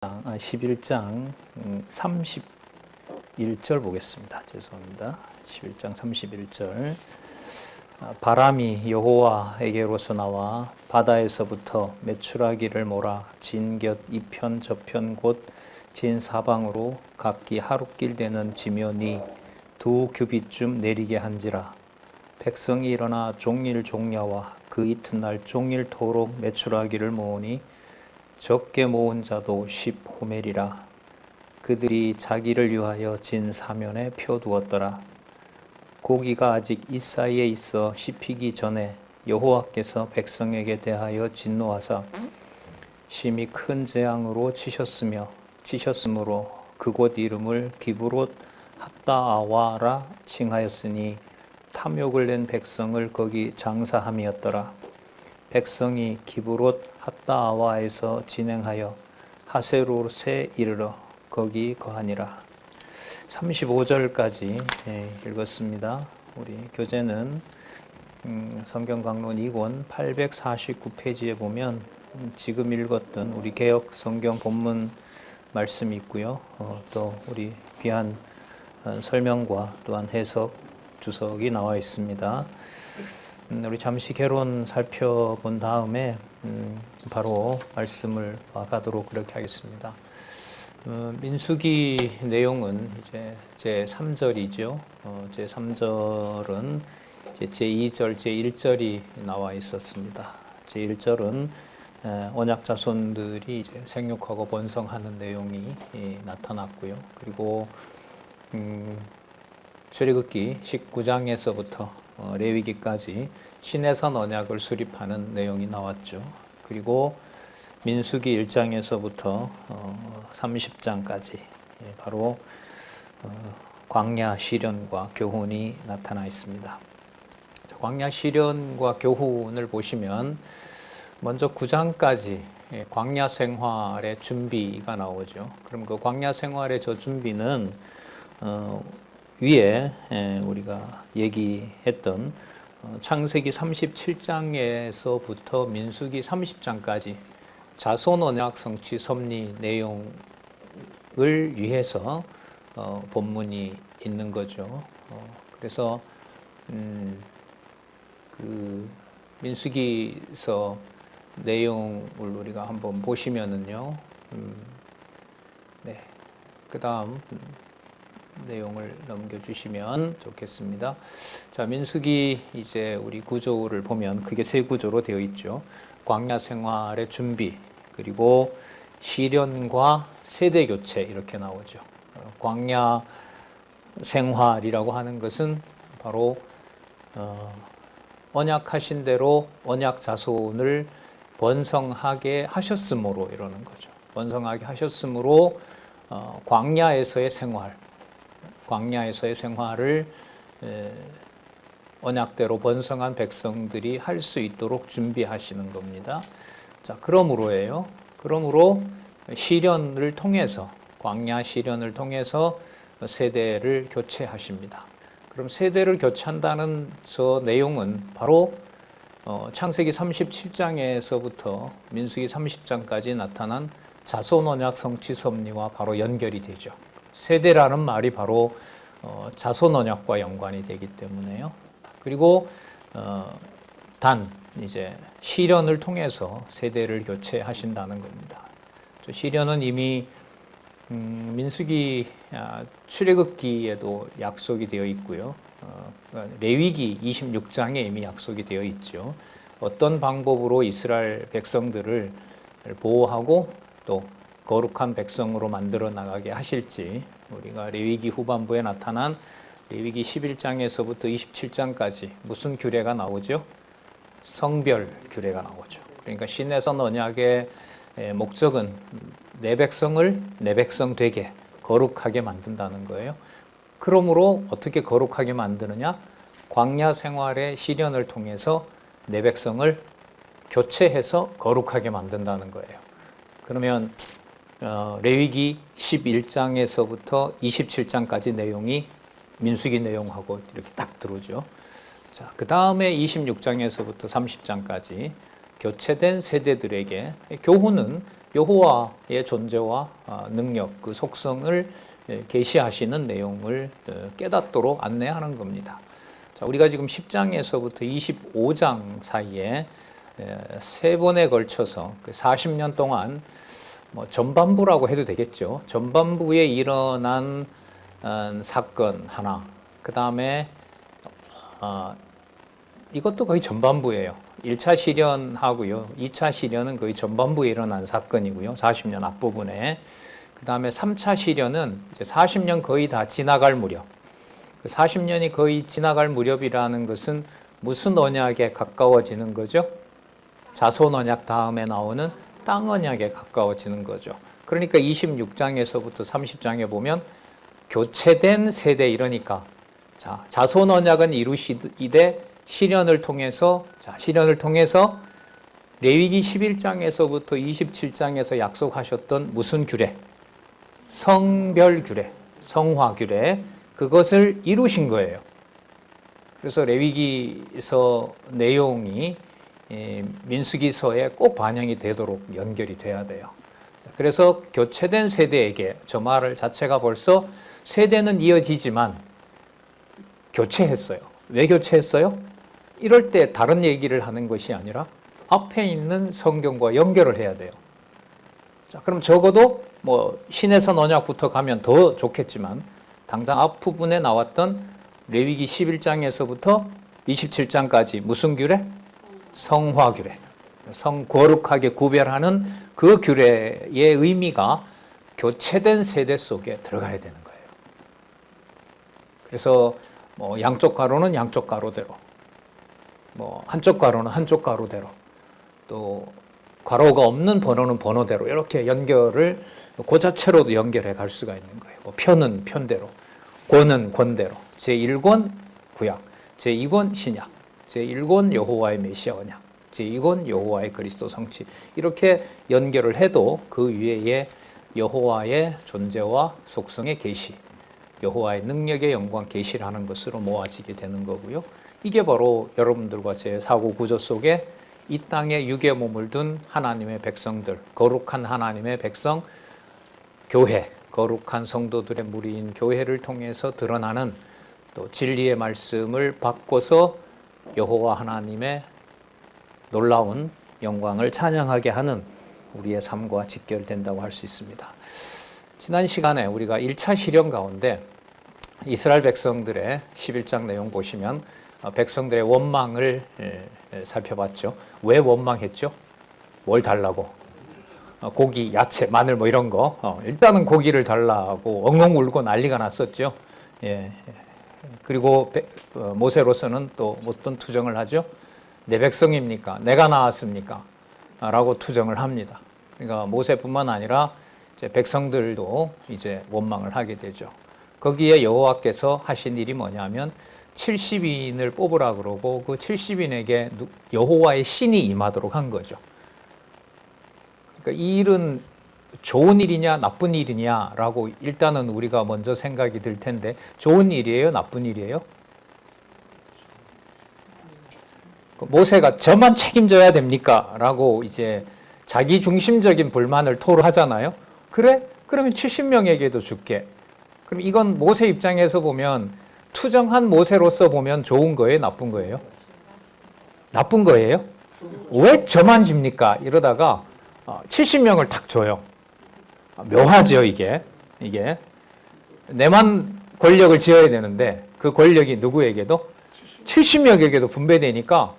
11장 31절 보겠습니다. 죄송합니다. 11장 31절. 바람이 여호와에게로서 나와 바다에서부터 메추라기를 몰아 진곁 이편 저편 곧 진사방으로 각기 하루길 되는 지면이 2규빗쯤 내리게 한지라. 백성이 일어나 종일 종야와 그 이튿날 종일토록 메추라기를 모으니 적게 모은 자도 10호멜이라. 그들이 자기를 위하여 진 사면에 펴두었더라. 고기가 아직 이 사이에 있어 씹히기 전에 여호와께서 백성에게 대하여 진노하사 심히 큰 재앙으로 치셨으므로 그곳 이름을 기브롯 핫다아와라 칭하였으니 탐욕을 낸 백성을 거기 장사함이었더라. 백성이 기브롯 핫다아와에서 진행하여 하세롯에 이르러 거기 거하니라. 35절까지 읽었습니다. 우리 교재는 성경 강론 2권 849페이지에 보면 지금 읽었던 우리 개역 성경 본문 말씀이 있고요. 또 우리 귀한 설명과 또한 해석 주석이 나와 있습니다. 우리 잠시 개론 살펴본 다음에 바로 말씀을 가도록 그렇게 하겠습니다. 민수기 내용은 이제 제 3절이죠. 제 3절은 제 2절, 제 1절이 나와 있었습니다. 제 1절은 언약 자손들이 이제 생육하고 번성하는 내용이 나타났고요. 그리고 출애굽기 19장에서부터 레위기까지 시내산 언약을 수립하는 내용이 나왔죠. 그리고 민수기 1장에서부터 30장까지 바로 광야 시련과 교훈이 나타나 있습니다. 광야 시련과 교훈을 보시면 먼저 9장까지 광야 생활의 준비가 나오죠. 그럼 그 광야 생활의 저 준비는 위에 우리가 얘기했던 창세기 37장에서부터 민수기 30장까지 자손 언약 성취 섭리 내용을 위해서 본문이 있는 거죠. 그래서 그 민수기서 내용을 우리가 한번 보시면은요. 네. 그다음 내용을 넘겨주시면 좋겠습니다. 자, 민수기 이제 우리 구조를 보면 그게 세 구조로 되어 있죠. 광야 생활의 준비, 그리고 시련과 세대 교체 이렇게 나오죠. 광야 생활이라고 하는 것은 바로 언약하신 대로 언약 자손을 번성하게 하셨으므로 이러는 거죠. 번성하게 하셨으므로 광야에서의 생활을 언약대로 번성한 백성들이 할 수 있도록 준비하시는 겁니다. 자, 그러므로 시련을 통해서, 광야 시련을 통해서 세대를 교체하십니다. 그럼 세대를 교체한다는 저 내용은 바로 창세기 37장에서부터 민수기 30장까지 나타난 자손 언약 성취 섭리와 바로 연결이 되죠. 세대라는 말이 바로 자손 언약과 연관이 되기 때문에요. 그리고 이제 시련을 통해서 세대를 교체하신다는 겁니다. 저 시련은 이미 민수기 출애굽기에도 약속이 되어 있고요. 레위기 26장에 이미 약속이 되어 있죠. 어떤 방법으로 이스라엘 백성들을 보호하고 또 거룩한 백성으로 만들어 나가게 하실지 우리가 레위기 후반부에 나타난 레위기 11장에서부터 27장까지 무슨 규례가 나오죠? 성별 규례가 나오죠. 그러니까 시내산 언약의 목적은 내 백성을 내 백성 되게 거룩하게 만든다는 거예요. 그러므로 어떻게 거룩하게 만드느냐? 광야 생활의 시련을 통해서 내 백성을 교체해서 거룩하게 만든다는 거예요. 그러면 레위기 11장에서부터 27장까지 내용이 민수기 내용하고 이렇게 딱 들어오죠. 자, 그 다음에 26장에서부터 30장까지 교체된 세대들에게 교훈은 여호와의 존재와 능력, 그 속성을 계시하시는 내용을 깨닫도록 안내하는 겁니다. 자, 우리가 지금 10장에서부터 25장 사이에 세 번에 걸쳐서 그 40년 동안 전반부라고 해도 되겠죠. 전반부에 일어난 사건 하나, 그 다음에 이것도 거의 전반부예요. 1차 시련하고요. 2차 시련은 거의 전반부에 일어난 사건이고요. 40년 앞부분에. 그 다음에 3차 시련은 이제 40년 거의 다 지나갈 무렵. 그 40년이 거의 지나갈 무렵이라는 것은 무슨 언약에 가까워지는 거죠? 자손 언약 다음에 나오는 땅 언약에 가까워지는 거죠. 그러니까 26장에서부터 30장에 보면 교체된 세대 이러니까 자손 언약은 이루시되 시련을 통해서 레위기 11장에서부터 27장에서 약속하셨던 무슨 규례? 성별 규례, 성화 규례, 그것을 이루신 거예요. 그래서 레위기서 내용이 민수기서에 꼭 반영이 되도록 연결이 돼야 돼요. 그래서 교체된 세대에게 저 말 자체가 벌써 세대는 이어지지만 교체했어요. 왜 교체했어요? 이럴 때 다른 얘기를 하는 것이 아니라 앞에 있는 성경과 연결을 해야 돼요. 자, 그럼 적어도 신해선 언약부터 가면 더 좋겠지만 당장 앞부분에 나왔던 레위기 11장에서부터 27장까지 무슨 규례? 성화 규례. 거룩하게 구별하는 그 규례의 의미가 교체된 세대 속에 들어가야 되는 거예요. 그래서 양쪽 가로는 양쪽 가로대로, 한쪽 가로는 한쪽 가로대로, 또 괄호가 없는 번호는 번호대로 이렇게 연결을 그 자체로도 연결해 갈 수가 있는 거예요. 편은 편대로, 권은 권대로. 제1권 구약, 제2권 신약, 제1권 여호와의 메시아 언약, 제2권 여호와의 그리스도 성취. 이렇게 연결을 해도 그 위에 여호와의 존재와 속성의 계시, 여호와의 능력의 영광 계시를 하는 것으로 모아지게 되는 거고요. 이게 바로 여러분들과 제 사고 구조 속에 이 땅에 육의 몸을 둔 하나님의 백성들, 거룩한 하나님의 백성, 교회, 거룩한 성도들의 무리인 교회를 통해서 드러나는 또 진리의 말씀을 바꿔서 여호와 하나님의 놀라운 영광을 찬양하게 하는 우리의 삶과 직결된다고 할 수 있습니다. 지난 시간에 우리가 1차 시련 가운데 이스라엘 백성들의 11장 내용 보시면 백성들의 원망을 살펴봤죠. 왜 원망했죠? 뭘 달라고? 고기, 야채, 마늘 이런 거. 일단은 고기를 달라고 엉엉 울고 난리가 났었죠. 예. 그리고 모세로서는 또 어떤 투정을 하죠? 내 백성입니까? 내가 낳았습니까? 라고 투정을 합니다. 그러니까 모세뿐만 아니라 이제 백성들도 이제 원망을 하게 되죠. 거기에 여호와께서 하신 일이 뭐냐면 70인을 뽑으라 그러고 그 70인에게 여호와의 신이 임하도록 한 거죠. 그러니까 이 일은 좋은 일이냐 나쁜 일이냐라고 일단은 우리가 먼저 생각이 들 텐데 좋은 일이에요? 나쁜 일이에요? 모세가 저만 책임져야 됩니까? 라고 이제 자기 중심적인 불만을 토로하잖아요. 그래? 그러면 70명에게도 줄게. 그럼 이건 모세 입장에서 보면 투정한 모세로서 보면 좋은 거예요? 나쁜 거예요? 나쁜 거예요? 왜 저만 집니까? 이러다가 70명을 탁 줘요. 묘하죠, 이게. 내만 권력을 지어야 되는데 그 권력이 누구에게도? 70명에게도 분배되니까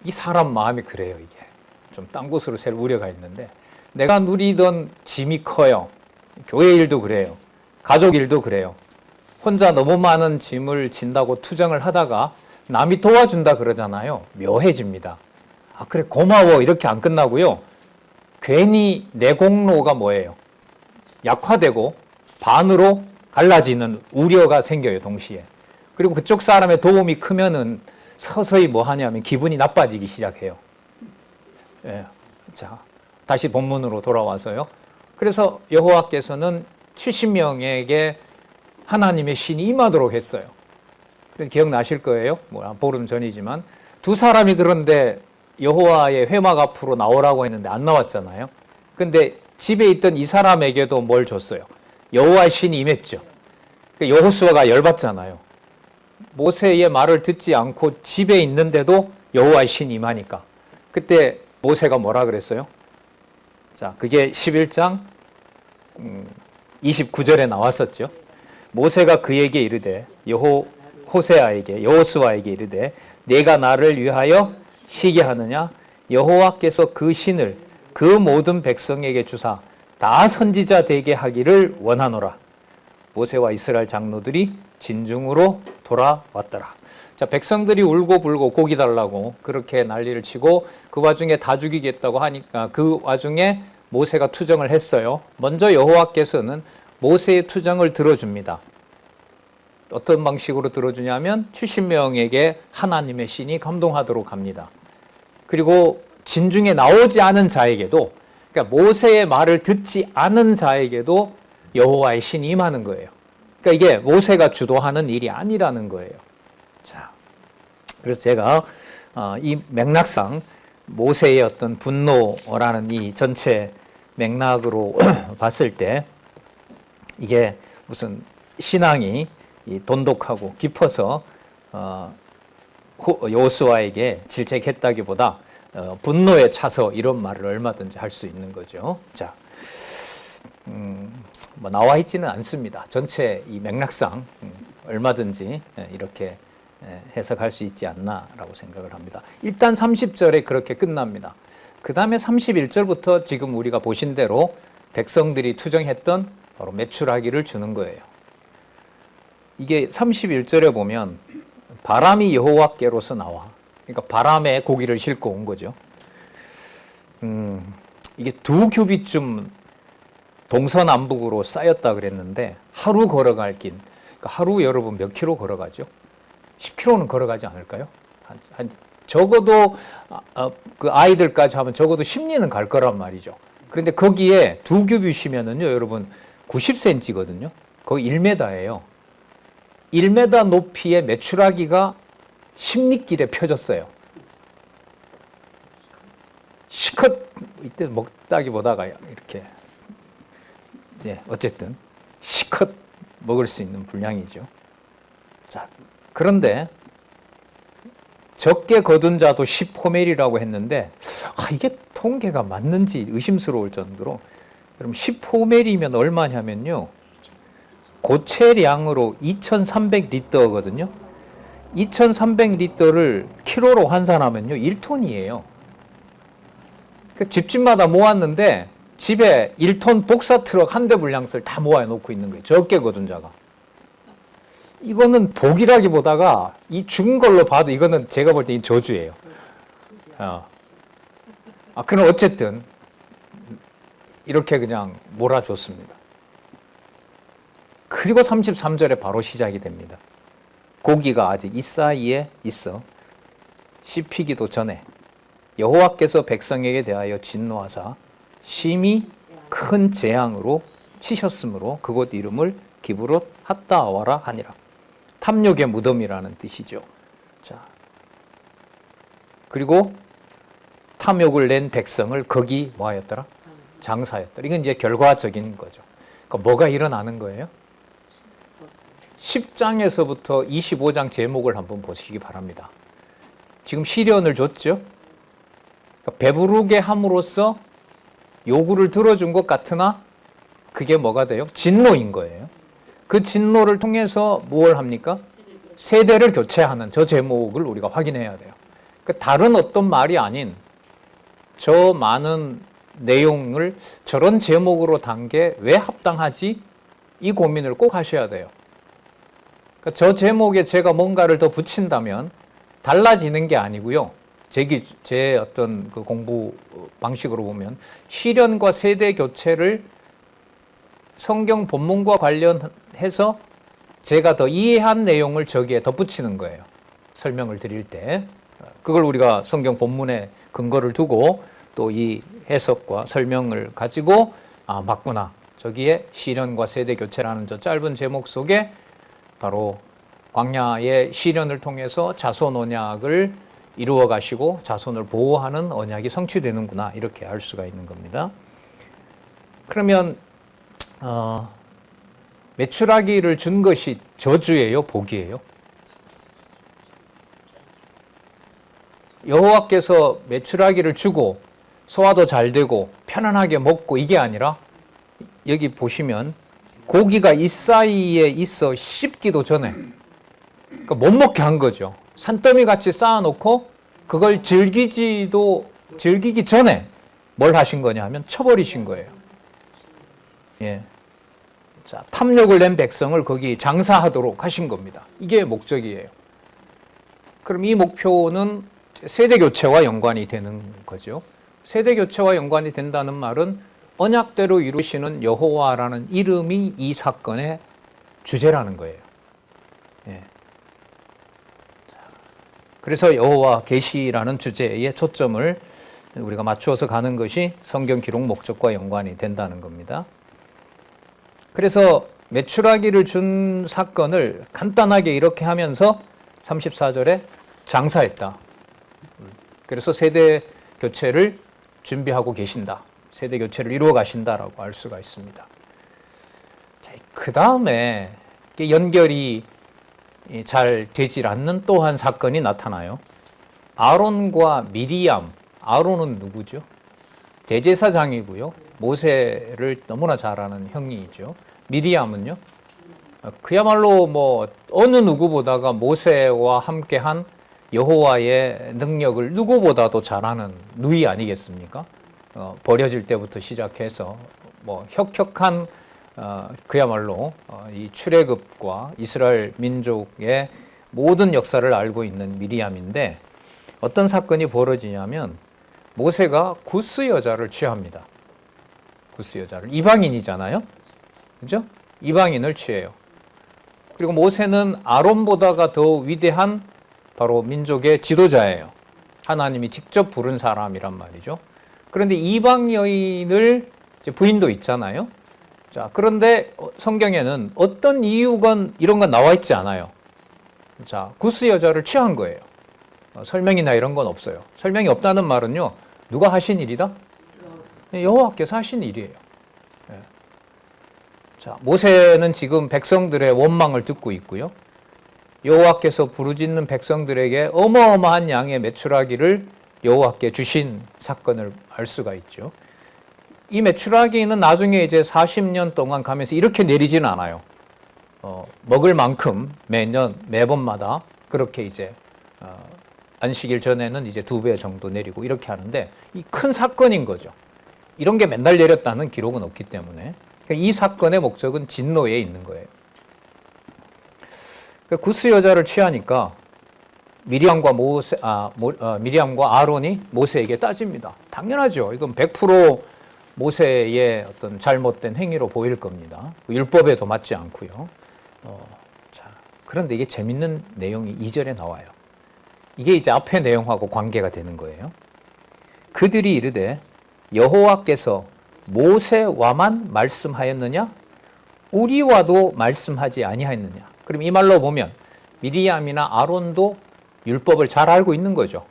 이 사람 마음이 그래요, 이게. 좀 딴 곳으로 셀 우려가 있는데 내가 누리던 짐이 커요. 교회 일도 그래요. 가족 일도 그래요. 혼자 너무 많은 짐을 진다고 투정을 하다가 남이 도와준다 그러잖아요. 묘해집니다. 아, 그래, 고마워. 이렇게 안 끝나고요. 괜히 내 공로가 뭐예요? 약화되고 반으로 갈라지는 우려가 생겨요, 동시에. 그리고 그쪽 사람의 도움이 크면은 서서히 뭐 하냐면 기분이 나빠지기 시작해요. 예. 자, 다시 본문으로 돌아와서요. 그래서 여호와께서는 70명에게 하나님의 신이 임하도록 했어요. 기억나실 거예요. 보름 전이지만 두 사람이 그런데 여호와의 회막 앞으로 나오라고 했는데 안 나왔잖아요. 근데 집에 있던 이 사람에게도 뭘 줬어요? 여호와의 신이 임했죠. 여호수아가 열받잖아요. 모세의 말을 듣지 않고 집에 있는데도 여호와의 신이 임하니까. 그때 모세가 뭐라 그랬어요? 자, 그게 11장 29절에 나왔었죠. 모세가 그에게 이르되 호세아에게 여호수아에게 이르되 내가 나를 위하여 쉬게 하느냐? 여호와께서 그 신을 그 모든 백성에게 주사 다 선지자 되게 하기를 원하노라. 모세와 이스라엘 장로들이 진중으로 돌아왔더라. 자, 백성들이 울고 불고 고기 달라고 그렇게 난리를 치고 그 와중에 다 죽이겠다고 하니까 그 와중에 모세가 투정을 했어요. 먼저 여호와께서는 모세의 투정을 들어줍니다. 어떤 방식으로 들어주냐면 70명에게 하나님의 신이 감동하도록 합니다. 그리고 진중에 나오지 않은 자에게도, 그러니까 모세의 말을 듣지 않은 자에게도 여호와의 신이 임하는 거예요. 그러니까 이게 모세가 주도하는 일이 아니라는 거예요. 자, 그래서 제가 이 맥락상 모세의 어떤 분노라는 이 전체 맥락으로 봤을 때 이게 무슨 신앙이 돈독하고 깊어서 여호수아에게 질책했다기보다 분노에 차서 이런 말을 얼마든지 할 수 있는 거죠. 자, 뭐 나와 있지는 않습니다. 전체 이 맥락상 얼마든지 이렇게 해석할 수 있지 않나라고 생각을 합니다. 일단 30절에 그렇게 끝납니다. 그 다음에 31절부터 지금 우리가 보신 대로 백성들이 투정했던 바로 메추라기를 주는 거예요. 이게 31절에 보면 바람이 여호와께로서 나와. 그러니까 바람에 고기를 싣고 온 거죠. 이게 2규빗쯤 동서남북으로 쌓였다 그랬는데 하루 걸어갈 길, 그러니까 하루 여러분 몇 킬로 걸어가죠? 10킬로는 걸어가지 않을까요? 적어도 그 아이들까지 하면 적어도 10리는 갈 거란 말이죠. 그런데 거기에 2규빗이면은요, 여러분 90cm거든요. 거의 1m예요. 1m 높이의 메추라기가 10리길에 펴졌어요. 시컷 이때 먹다기보다가 이렇게 어쨌든 시컷 먹을 수 있는 분량이죠. 자, 그런데 적게 거둔 자도 10호멜이라고 했는데 이게 통계가 맞는지 의심스러울 정도로, 여러분 10호멜이면 얼마냐면요, 고체량으로 2,300리터거든요. 2,300리터를 킬로로 환산하면요 1톤이에요. 그 집집마다 모았는데 집에 1톤 복사 트럭 한 대 분량을 다 모아놓고 있는 거예요. 적게 거둔 자가. 이거는 복이라기보다가 이 죽은 걸로 봐도 이거는 제가 볼 때 이 저주예요. 그럼 어쨌든 이렇게 그냥 몰아줬습니다. 그리고 33절에 바로 시작이 됩니다. 고기가 아직 이 사이에 있어 씹히기도 전에 여호와께서 백성에게 대하여 진노하사 심히 큰 재앙으로 치셨으므로 그곳 이름을 기브롯 핫다와라 하니라. 탐욕의 무덤이라는 뜻이죠. 자, 그리고 탐욕을 낸 백성을 거기 뭐하였더라? 장사였더라. 이건 이제 결과적인 거죠. 그러니까 뭐가 일어나는 거예요? 10장에서부터 25장 제목을 한번 보시기 바랍니다. 지금 시련을 줬죠? 그러니까 배부르게 함으로써 요구를 들어준 것 같으나 그게 뭐가 돼요? 진노인 거예요. 그 진노를 통해서 무엇을 합니까? 세대를 교체하는 저 제목을 우리가 확인해야 돼요. 그러니까 다른 어떤 말이 아닌 저 많은 내용을 저런 제목으로 단 게 왜 합당하지? 이 고민을 꼭 하셔야 돼요. 그러니까 저 제목에 제가 뭔가를 더 붙인다면 달라지는 게 아니고요. 제 어떤 그 공부 방식으로 보면 시련과 세대 교체를 성경 본문과 관련해서 제가 더 이해한 내용을 저기에 덧붙이는 거예요. 설명을 드릴 때. 그걸 우리가 성경 본문에 근거를 두고 또 이 해석과 설명을 가지고 맞구나. 저기에 시련과 세대 교체라는 저 짧은 제목 속에 바로 광야의 시련을 통해서 자손 언약을 이루어 가시고 자손을 보호하는 언약이 성취되는구나 이렇게 알 수가 있는 겁니다. 그러면 메추라기를 준 것이 저주예요, 복이에요? 여호와께서 메추라기를 주고 소화도 잘 되고 편안하게 먹고 이게 아니라 여기 보시면 고기가 이 사이에 있어 씹기도 전에 그러니까 못 먹게 한 거죠. 산더미 같이 쌓아놓고 그걸 즐기기 전에 뭘 하신 거냐 하면 쳐버리신 거예요. 예. 자, 탐욕을 낸 백성을 거기 장사하도록 하신 겁니다. 이게 목적이에요. 그럼 이 목표는 세대 교체와 연관이 되는 거죠. 세대 교체와 연관이 된다는 말은 언약대로 이루시는 여호와라는 이름이 이 사건의 주제라는 거예요. 예. 그래서 여호와 계시라는 주제에 초점을 우리가 맞추어서 가는 것이 성경 기록 목적과 연관이 된다는 겁니다. 그래서 메추라기를 준 사건을 간단하게 이렇게 하면서 34절에 장사했다. 그래서 세대 교체를 준비하고 계신다. 세대 교체를 이루어 가신다라고 알 수가 있습니다. 그 다음에 연결이 잘 되질 않는 또 한 사건이 나타나요. 아론과 미리암. 아론은 누구죠? 대제사장이고요. 모세를 너무나 잘 아는 형이죠. 미리암은요? 그야말로 뭐 어느 누구보다가 모세와 함께한 여호와의 능력을 누구보다도 잘 아는 누이 아니겠습니까? 버려질 때부터 시작해서 뭐 혁혁한 그야말로 이 출애굽과 이스라엘 민족의 모든 역사를 알고 있는 미리암인데 어떤 사건이 벌어지냐면 모세가 구스 여자를 취합니다. 구스 여자를. 이방인이잖아요. 그죠? 이방인을 취해요. 그리고 모세는 아론보다가 더 위대한 바로 민족의 지도자예요. 하나님이 직접 부른 사람이란 말이죠. 그런데 이방 여인을 부인도 있잖아요. 자, 그런데 성경에는 어떤 이유건 이런 건 나와 있지 않아요. 자, 구스 여자를 취한 거예요. 설명이나 이런 건 없어요. 설명이 없다는 말은요. 누가 하신 일이다? 여호와께서 하신 일이에요. 자, 모세는 지금 백성들의 원망을 듣고 있고요. 여호와께서 부르짖는 백성들에게 어마어마한 양의 메추라기를 여호와께 주신 사건을 알 수가 있죠. 이 메추라기는 나중에 이제 40년 동안 가면서 이렇게 내리지는 않아요. 먹을 만큼 매번마다 그렇게 이제 안식일 전에는 이제 2배 정도 내리고 이렇게 하는데 이 큰 사건인 거죠. 이런 게 맨날 내렸다는 기록은 없기 때문에 그러니까 이 사건의 목적은 진노에 있는 거예요. 그러니까 구스 여자를 취하니까 미리암과 아론이 모세에게 따집니다. 당연하죠. 이건 100% 모세의 어떤 잘못된 행위로 보일 겁니다. 율법에도 맞지 않고요. 자, 그런데 이게 재밌는 내용이 2절에 나와요. 이게 이제 앞의 내용하고 관계가 되는 거예요. 그들이 이르되 여호와께서 모세와만 말씀하였느냐? 우리와도 말씀하지 아니하였느냐? 그럼 이 말로 보면 미리암이나 아론도 율법을 잘 알고 있는 거죠.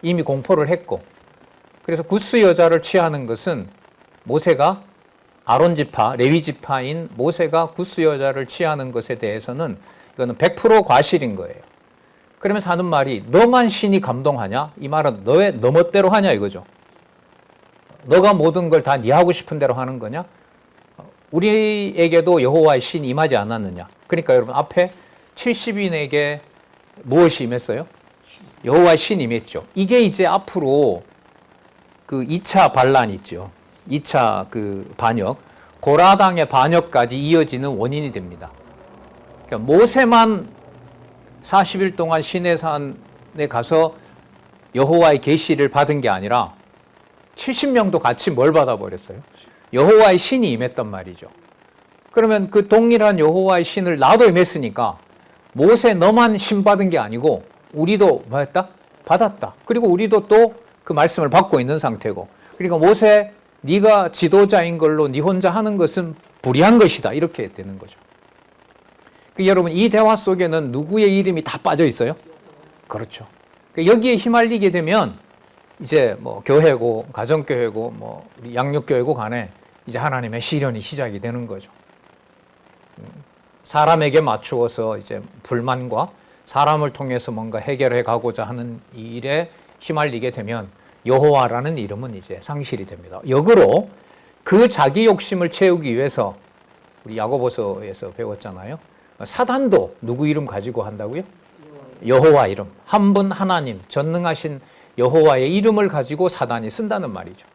이미 공포를 했고. 그래서 구스 여자를 취하는 것은 모세가 아론 지파, 레위 지파인 모세가 구스 여자를 취하는 것에 대해서는 이거는 100% 과실인 거예요. 그러면서 하는 말이 너만 신이 감동하냐? 이 말은 너 멋대로 하냐 이거죠. 너가 모든 걸 다 네 하고 싶은 대로 하는 거냐? 우리에게도 여호와의 신이 임하지 않았느냐? 그러니까 여러분 앞에 70인에게 무엇이 임했어요? 여호와의 신이 임했죠. 이게 이제 앞으로 그 2차 반란 있죠. 2차 그 반역, 고라당의 반역까지 이어지는 원인이 됩니다. 그러니까 모세만 40일 동안 시내산에 가서 여호와의 계시를 받은 게 아니라 70명도 같이 뭘 받아버렸어요? 여호와의 신이 임했단 말이죠. 그러면 그 동일한 여호와의 신을 나도 임했으니까 모세 너만 신 받은 게 아니고 우리도 뭐 했다? 받았다. 그리고 우리도 또 그 말씀을 받고 있는 상태고. 그러니까 모세 네가 지도자인 걸로 네 혼자 하는 것은 불의한 것이다. 이렇게 되는 거죠. 여러분 이 대화 속에는 누구의 이름이 다 빠져 있어요? 그렇죠. 여기에 휘말리게 되면 이제 뭐 교회고 가정교회고 뭐 우리 양육교회고 간에 이제 하나님의 시련이 시작이 되는 거죠. 사람에게 맞추어서 이제 불만과 사람을 통해서 뭔가 해결해 가고자 하는 이 일에 휘말리게 되면 여호와라는 이름은 이제 상실이 됩니다. 역으로 그 자기 욕심을 채우기 위해서 우리 야고보서에서 배웠잖아요. 사단도 누구 이름 가지고 한다고요? 여호와 이름. 한 분 하나님, 전능하신 여호와의 이름을 가지고 사단이 쓴다는 말이죠.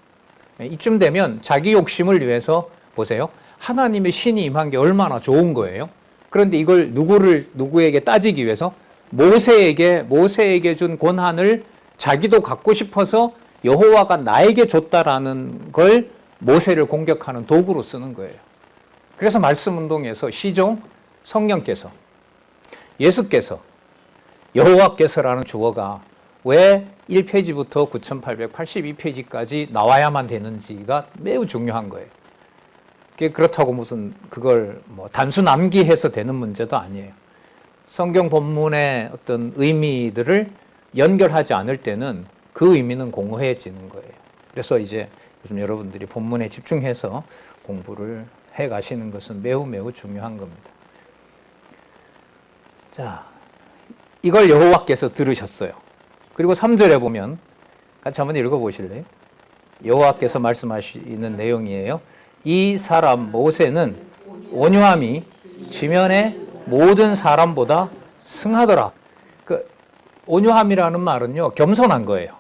이쯤 되면 자기 욕심을 위해서 보세요. 하나님의 신이 임한 게 얼마나 좋은 거예요. 그런데 이걸 누구에게 따지기 위해서 모세에게 준 권한을 자기도 갖고 싶어서 여호와가 나에게 줬다라는 걸 모세를 공격하는 도구로 쓰는 거예요. 그래서 말씀운동에서 시종 성령께서 예수께서 여호와께서라는 주어가 왜 1페이지부터 9882페이지까지 나와야만 되는지가 매우 중요한 거예요. 그렇다고 무슨 그걸 뭐 단순 암기해서 되는 문제도 아니에요. 성경 본문의 어떤 의미들을 연결하지 않을 때는 그 의미는 공허해지는 거예요. 그래서 이제 요즘 여러분들이 본문에 집중해서 공부를 해 가시는 것은 매우 매우 중요한 겁니다. 자, 이걸 여호와께서 들으셨어요. 그리고 3절에 보면 같이 한번 읽어보실래요? 여호와께서 말씀하시는 내용이에요. 이 사람 모세는 온유함이 지면의 모든 사람보다 승하더라. 그 온유함이라는 말은요, 겸손한 거예요.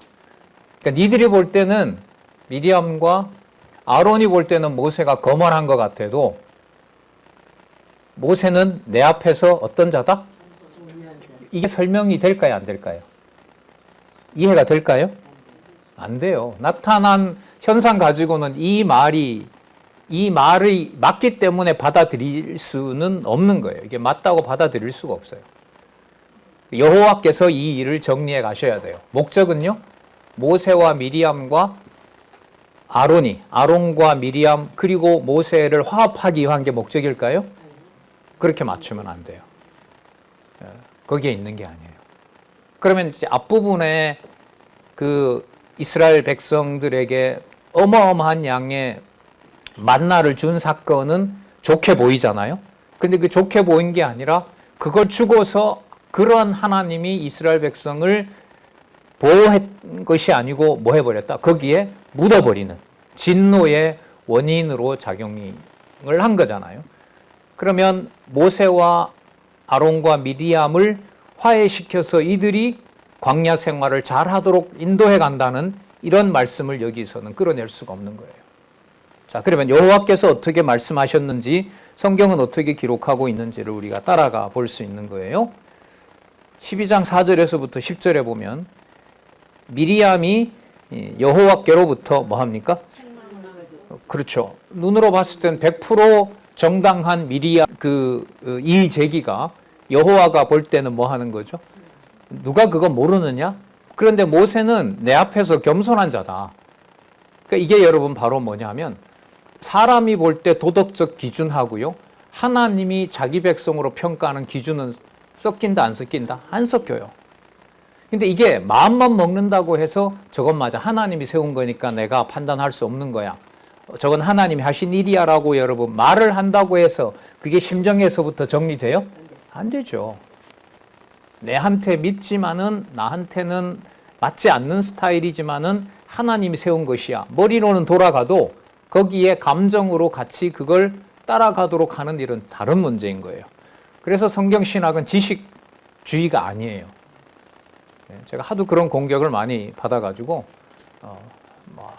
그러니까 니들이 볼 때는 미리암과 아론이 볼 때는 모세가 거만한 것 같아도 모세는 내 앞에서 어떤 자다? 이게 설명이 될까요? 안 될까요? 이해가 될까요? 안 돼요. 나타난 현상 가지고는 이 말이 맞기 때문에 받아들일 수는 없는 거예요. 이게 맞다고 받아들일 수가 없어요. 여호와께서 이 일을 정리해 가셔야 돼요. 목적은요, 모세와 미리암과 아론과 미리암 그리고 모세를 화합하기 위한 게 목적일까요? 그렇게 맞추면 안 돼요. 거기에 있는 게 아니에요. 그러면 이제 앞부분에 그 이스라엘 백성들에게 어마어마한 양의 만나를 준 사건은 좋게 보이잖아요. 근데 그 좋게 보인 게 아니라 그걸 주고서 그런 하나님이 이스라엘 백성을 보호한 것이 아니고 뭐 해버렸다? 거기에 묻어버리는 진노의 원인으로 작용을 한 거잖아요. 그러면 모세와 아론과 미리암을 화해시켜서 이들이 광야 생활을 잘하도록 인도해 간다는 이런 말씀을 여기서는 끌어낼 수가 없는 거예요. 자, 그러면 여호와께서 어떻게 말씀하셨는지 성경은 어떻게 기록하고 있는지를 우리가 따라가 볼 수 있는 거예요. 12장 4절에서부터 10절에 보면 미리암이 여호와께로부터 뭐 합니까? 그렇죠. 눈으로 봤을 땐 100% 정당한 미리암 이 제기가 여호와가 볼 때는 뭐 하는 거죠? 누가 그거 모르느냐? 그런데 모세는 내 앞에서 겸손한 자다. 그러니까 이게 여러분 바로 뭐냐면 사람이 볼 때 도덕적 기준하고요, 하나님이 자기 백성으로 평가하는 기준은 섞인다 안 섞인다? 안 섞여요. 근데 이게 마음만 먹는다고 해서 저건 맞아, 하나님이 세운 거니까 내가 판단할 수 없는 거야, 저건 하나님이 하신 일이야 라고 여러분 말을 한다고 해서 그게 심정에서부터 정리돼요? 안 되죠. 내한테 믿지만은 나한테는 맞지 않는 스타일이지만은 하나님이 세운 것이야, 머리로는 돌아가도 거기에 감정으로 같이 그걸 따라가도록 하는 일은 다른 문제인 거예요. 그래서 성경신학은 지식주의가 아니에요. 제가 하도 그런 공격을 많이 받아가지고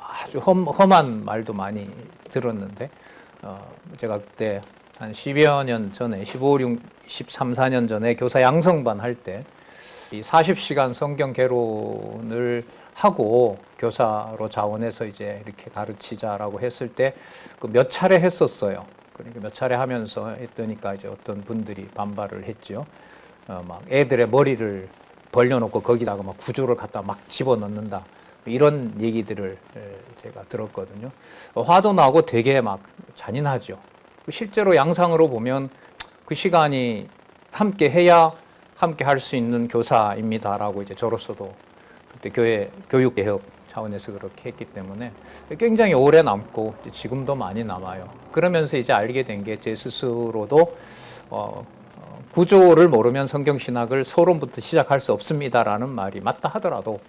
아주 험한 말도 많이 들었는데 제가 그때 한 10여 년 전에 13, 14년 전에 교사 양성반 할 때 이 40시간 성경 개론을 하고 교사로 자원해서 이제 이렇게 가르치자라고 했을 때 그 몇 차례 했었어요. 그러니까 몇 차례 하면서 했더니까 이제 어떤 분들이 반발을 했죠. 막 애들의 머리를 벌려놓고 거기다가 막 구조를 갖다 막 집어넣는다, 이런 얘기들을 제가 들었거든요. 화도 나고 되게 막 잔인하죠. 실제로 양상으로 보면 그 시간이 함께 해야 함께 할 수 있는 교사입니다라고 이제 저로서도 그때 교육 개혁 차원에서 그렇게 했기 때문에 굉장히 오래 남고 지금도 많이 남아요. 그러면서 이제 알게 된 게 제 스스로도 구조를 모르면 성경 신학을 서론부터 시작할 수 없습니다라는 말이 맞다 하더라도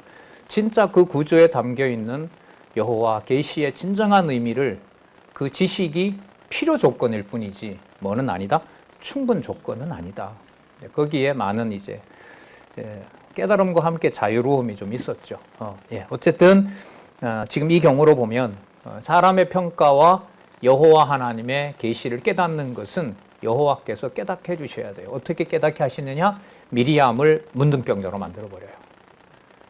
진짜 그 구조에 담겨 있는 여호와 계시의 진정한 의미를 그 지식이 필요 조건일 뿐이지 뭐는 아니다. 충분 조건은 아니다. 거기에 많은 이제 깨달음과 함께 자유로움이 좀 있었죠. 어쨌든 지금 이 경우로 보면 사람의 평가와 여호와 하나님의 계시를 깨닫는 것은 여호와께서 깨닫게 해주셔야 돼요. 어떻게 깨닫게 하시느냐? 미리암을 문둥병자로 만들어 버려요.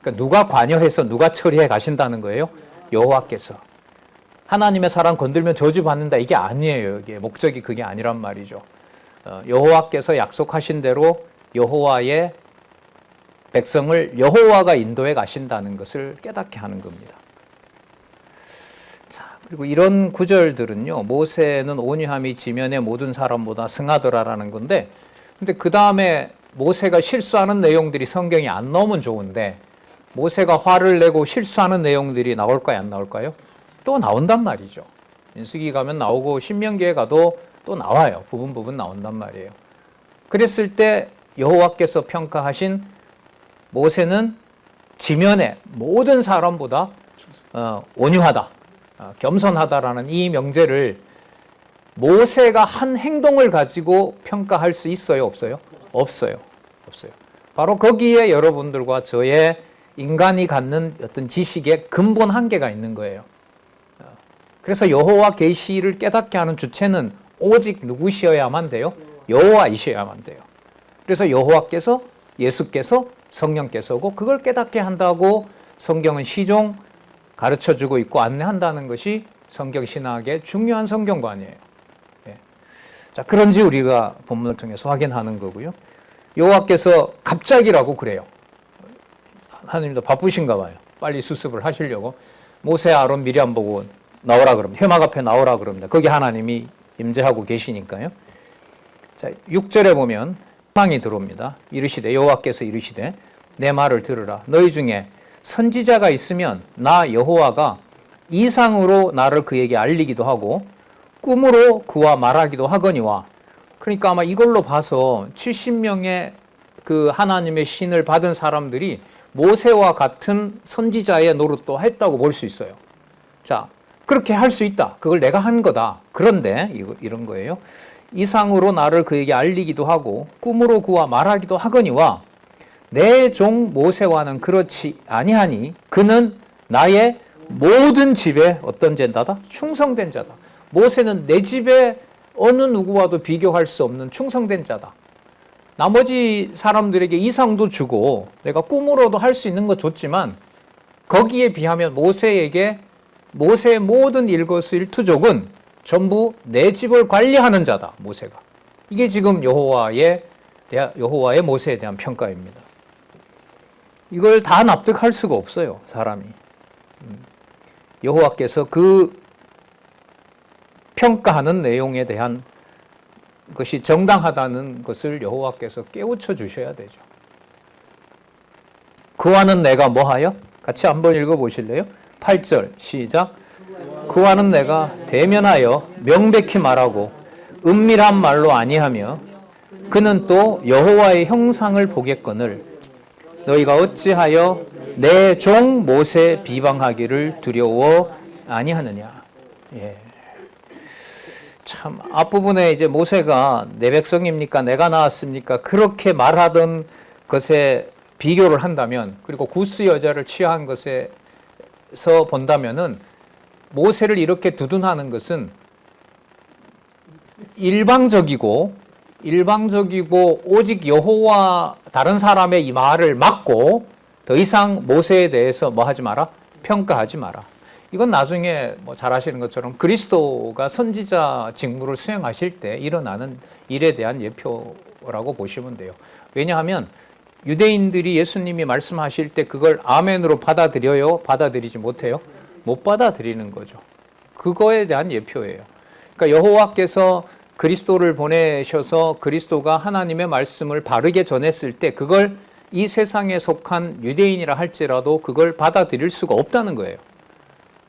그러니까 누가 관여해서 누가 처리해 가신다는 거예요? 여호와께서. 하나님의 사람 건들면 저주받는다 이게 아니에요. 이게 목적이 그게 아니란 말이죠. 여호와께서 약속하신 대로 여호와의 백성을 여호와가 인도해 가신다는 것을 깨닫게 하는 겁니다. 자, 그리고 이런 구절들은요. 모세는 온유함이 지면의 모든 사람보다 승하더라라는 건데 근데 그 다음에 모세가 실수하는 내용들이 성경에 안 나오면 좋은데 모세가 화를 내고 실수하는 내용들이 나올까요? 안 나올까요? 또 나온단 말이죠. 민수기 가면 나오고 신명기에 가도 또 나와요. 부분 나온단 말이에요. 그랬을 때 여호와께서 평가하신 모세는 지면의 모든 사람보다 온유하다, 겸손하다라는 이 명제를 모세가 한 행동을 가지고 평가할 수 있어요? 없어요? 없어요. 바로 거기에 여러분들과 저의 인간이 갖는 어떤 지식의 근본 한계가 있는 거예요. 그래서 여호와 계시를 깨닫게 하는 주체는 오직 누구시어야만 돼요? 여호와이셔야만 돼요. 그래서 여호와께서 예수께서 성령께서고 그걸 깨닫게 한다고 성경은 시종 가르쳐주고 있고 안내한다는 것이 성경 신학의 중요한 성경관이에요. 자, 그런지 우리가 본문을 통해서 확인하는 거고요. 여호와께서 갑자기라고 그래요. 하나님도 바쁘신가 봐요. 빨리 수습을 하시려고 모세, 아론, 미리암 보고 나오라 그럽니다. 회막 앞에 나오라 그럽니다. 거기 하나님이 임재하고 계시니까요. 자, 6절에 보면 소망이 들어옵니다. 이르시되 여호와께서 이르시되 내 말을 들으라. 너희 중에 선지자가 있으면 나 여호와가 이상으로 나를 그에게 알리기도 하고 꿈으로 그와 말하기도 하거니와. 그러니까 아마 이걸로 봐서 70명의 그 하나님의 신을 받은 사람들이 모세와 같은 선지자의 노릇도 했다고 볼 수 있어요. 자, 그렇게 할 수 있다. 그걸 내가 한 거다. 그런데 이런 거예요. 이상으로 나를 그에게 알리기도 하고 꿈으로 그와 말하기도 하거니와 내 종 모세와는 그렇지 아니하니 그는 나의 모든 집에 어떤 자다? 충성된 자다. 모세는 내 집에 어느 누구와도 비교할 수 없는 충성된 자다. 나머지 사람들에게 이상도 주고 내가 꿈으로도 할 수 있는 거 줬지만 거기에 비하면 모세에게 모세의 모든 일거수일투족은 전부 내 집을 관리하는 자다. 모세가. 이게 지금 여호와의 모세에 대한 평가입니다. 이걸 다 납득할 수가 없어요. 사람이. 여호와께서 그 평가하는 내용에 대한 것이 정당하다는 것을 여호와께서 깨우쳐 주셔야 되죠. 그와는 내가 뭐하여? 같이 한번 읽어보실래요? 8절 시작. 그와는 내가 대면하여 명백히 말하고 은밀한 말로 아니하며 그는 또 여호와의 형상을 보겠거늘 너희가 어찌하여 내 종 모세 비방하기를 두려워 아니하느냐. 예. 참 앞부분에 이제 모세가 내 백성입니까? 내가 나왔습니까? 그렇게 말하던 것에 비교를 한다면 그리고 구스 여자를 취한 것에서 본다면은 모세를 이렇게 두둔하는 것은 일방적이고 오직 여호와 다른 사람의 이 말을 막고 더 이상 모세에 대해서 뭐 하지 마라? 평가하지 마라. 이건 나중에 뭐 잘 아시는 것처럼 그리스도가 선지자 직무를 수행하실 때 일어나는 일에 대한 예표라고 보시면 돼요. 왜냐하면 유대인들이 예수님이 말씀하실 때 그걸 아멘으로 받아들여요? 받아들이지 못해요? 못 받아들이는 거죠. 그거에 대한 예표예요. 그러니까 여호와께서 그리스도를 보내셔서 그리스도가 하나님의 말씀을 바르게 전했을 때 그걸 이 세상에 속한 유대인이라 할지라도 그걸 받아들일 수가 없다는 거예요.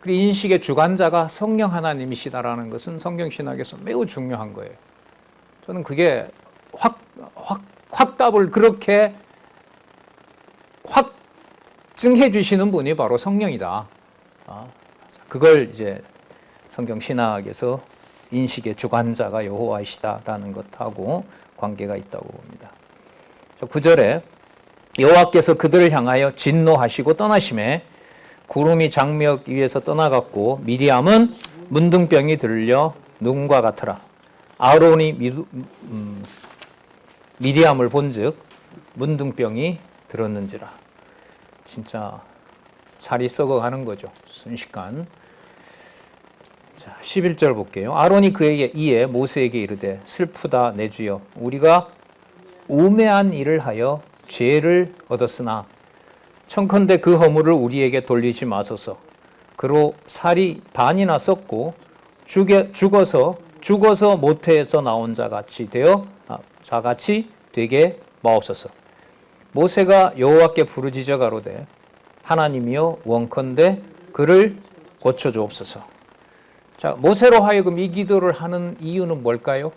그리고 인식의 주관자가 성령 하나님이시다라는 것은 성경신학에서 매우 중요한 거예요. 저는 그게 확답을 그렇게 확증해 주시는 분이 바로 성령이다. 그걸 이제 성경신학에서 인식의 주관자가 여호와이시다라는 것하고 관계가 있다고 봅니다. 9절에 여호와께서 그들을 향하여 진노하시고 떠나심에 구름이 장막 위에서 떠나갔고 미리암은 문둥병이 들려 눈과 같으라. 아론이 미리암을 본즉 문둥병이 들었는지라. 진짜 살이 썩어가는 거죠. 순식간. 자, 11절 볼게요. 아론이 그에게 이에 모세에게 이르되 슬프다 내 주여 우리가 우매한 일을 하여 죄를 얻었으나 청컨대 그 허물을 우리에게 돌리지 마소서. 그로 살이 반이나 썩고 죽어서 모태에서 나온 자같이 되게 마옵소서. 모세가 여호와께 부르짖어 가로되 하나님이여 원컨대 그를 고쳐 주옵소서. 자, 모세로 하여금 이 기도를 하는 이유는 뭘까요?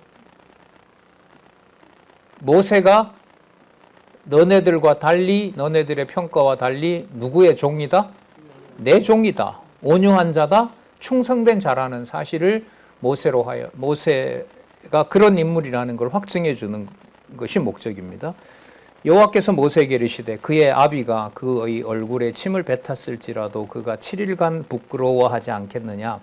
모세가 너네들과 달리 너네들의 평가와 달리 누구의 종이다? 내 종이다. 온유한 자다. 충성된 자라는 사실을 모세가 그런 인물이라는 걸 확증해 주는 것이 목적입니다. 여호와께서 모세에게 이르시되 그의 아비가 그의 얼굴에 침을 뱉었을지라도 그가 7일간 부끄러워하지 않겠느냐.